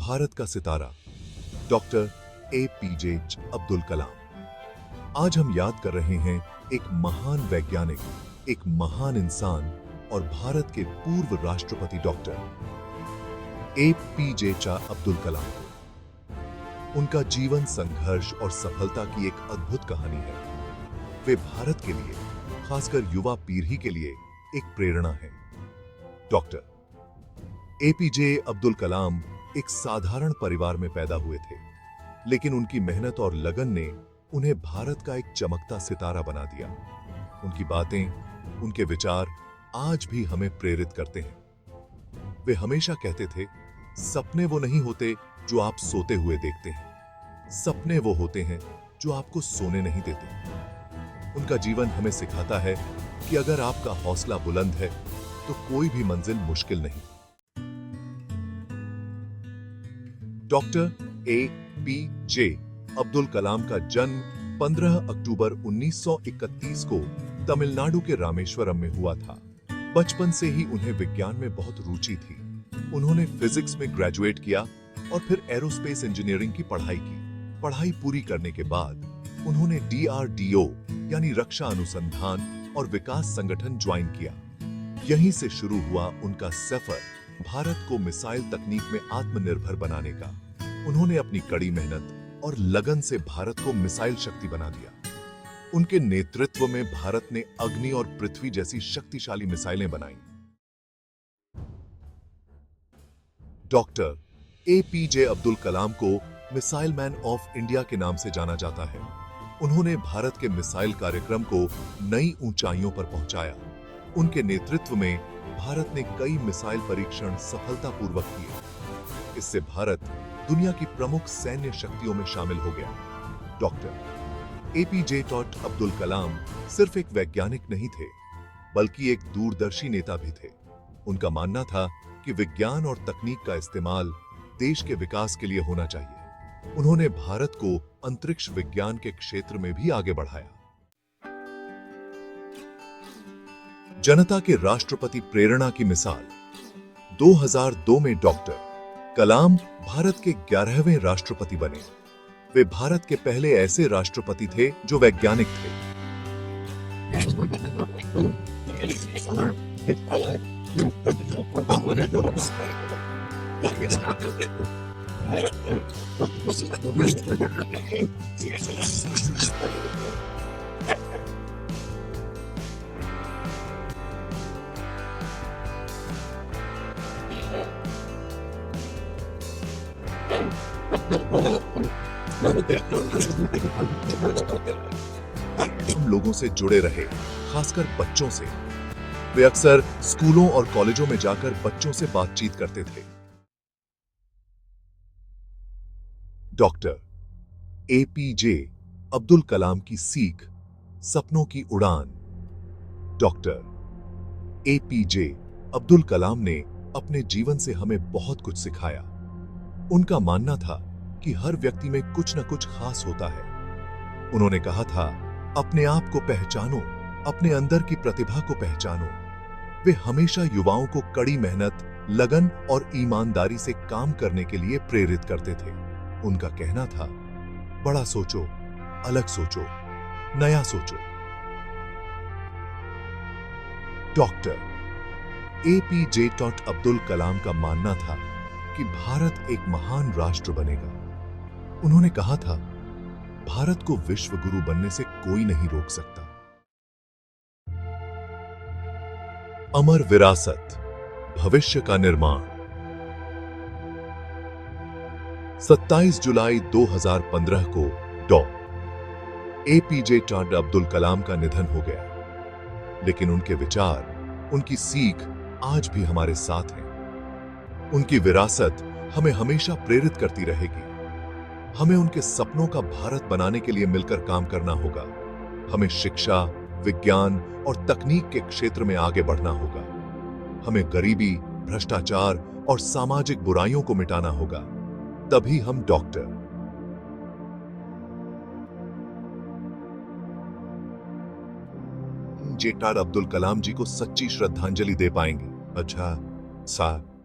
भारत का सितारा doctor APJ Abdul Kalam. आज हम याद कर रहे हैं एक महान वैज्ञानिक, एक महान इंसान और भारत के पूर्व राष्ट्रपति डॉक्टर APJ अब्दुल कलाम को। उनका जीवन संघर्ष और सफलता की एक अद्भुत कहानी है। वे भारत के लिए, खासकर युवा पीढ़ी के लिए एक प्रेरणा है। डॉक्टर APJ अब्दुल कलाम एक साधारण परिवार में पैदा हुए थे, लेकिन उनकी मेहनत और लगन ने उन्हें भारत का एक चमकता सितारा बना दिया। उनकी बातें, उनके विचार आज भी हमें प्रेरित करते हैं। वे हमेशा कहते थे, सपने वो नहीं होते जो आप सोते हुए देखते हैं, सपने वो होते हैं जो आपको सोने नहीं देते। उनका जीवन हमें सिखाता है कि अगर आपका हौसला बुलंद है तो कोई भी मंजिल मुश्किल नहीं। डॉक्टर APJ अब्दुल कलाम का जन्म 15 अक्टूबर 1931 को तमिलनाडु के रामेश्वरम में हुआ था। बचपन से ही उन्हें विज्ञान में बहुत रुचि थी। उन्होंने फिजिक्स में ग्रेजुएट किया और फिर एरोस्पेस इंजीनियरिंग की पढ़ाई की। पढ़ाई पूरी करने के बाद उन्होंने DRDO यानी रक्षा अनुसंधान और विकास संगठन ज्वाइन किया। यहीं से शुरू हुआ उनका सफर भारत को मिसाइल तकनीक में आत्मनिर्भर बनाने का। उन्होंने अपनी कड़ी मेहनत और लगन से भारत को मिसाइल शक्ति बना दिया। उनके नेतृत्व में भारत ने अग्नि और पृथ्वी जैसी शक्तिशाली मिसाइलें बनाई। डॉक्टर APJ अब्दुल कलाम को मिसाइल मैन ऑफ इंडिया के नाम से जाना जाता है। उन्होंने भारत के मिसाइल कार्यक्रम को नई ऊंचाइयों पर पहुंचाया। उनके नेतृत्व में भारत ने कई मिसाइल परीक्षण सफलतापूर्वक किए। इससे भारत दुनिया की प्रमुख सैन्य शक्तियों में शामिल हो गया। डॉक्टर APJ अब्दुल कलाम सिर्फ एक वैज्ञानिक नहीं थे, बल्कि एक दूरदर्शी नेता भी थे। उनका मानना था कि विज्ञान और तकनीक का इस्तेमाल देश के विकास के लिए होना चाहिए। उन्होंने भारत को अंतरिक्ष विज्ञान के क्षेत्र में भी आगे बढ़ाया। जनता के राष्ट्रपति प्रेरणा की मिसाल 2002 में डॉक्टर कलाम भारत के 11वें राष्ट्रपति बने। वे भारत के पहले ऐसे राष्ट्रपति थे जो वैज्ञानिक थे। हम लोगों से जुड़े रहे, खासकर बच्चों से। वे अक्सर स्कूलों और कॉलेजों में जाकर बच्चों से बातचीत करते थे। डॉक्टर APJ अब्दुल कलाम की सीख, सपनों की उड़ान। डॉक्टर APJ अब्दुल कलाम ने अपने जीवन से हमें बहुत कुछ सिखाया। उनका मानना था कि हर व्यक्ति में कुछ न कुछ खास होता है। उन्होंने कहा था, अपने आप को पहचानो, अपने अंदर की प्रतिभा को पहचानो। वे हमेशा युवाओं को कड़ी मेहनत, लगन और ईमानदारी से काम करने के लिए प्रेरित करते थे। उनका कहना था, बड़ा सोचो, अलग सोचो, नया सोचो। डॉक्टर APJ अब्दुल कलाम का मानना था कि भारत एक महान राष्ट्र बनेगा। उन्होंने कहा था, भारत को विश्व गुरु बनने से कोई नहीं रोक सकता। अमर विरासत, भविष्य का निर्माण। 27 जुलाई 2015 को डॉ. APJ अब्दुल कलाम का निधन हो गया, लेकिन उनके विचार, उनकी सीख आज भी हमारे साथ हैं। उनकी विरासत हमें हमेशा प्रेरित करती रहेगी। हमें उनके सपनों का भारत बनाने के लिए मिलकर काम करना होगा। हमें शिक्षा, विज्ञान और तकनीक के क्षेत्र में आगे बढ़ना होगा। हमें गरीबी, भ्रष्टाचार और सामाजिक बुराइयों को मिटाना होगा। तभी हम डॉक्टर APJ अब्दुल कलाम जी को सच्ची श्रद्धांजलि दे पाएंगे। अच्छा साहब।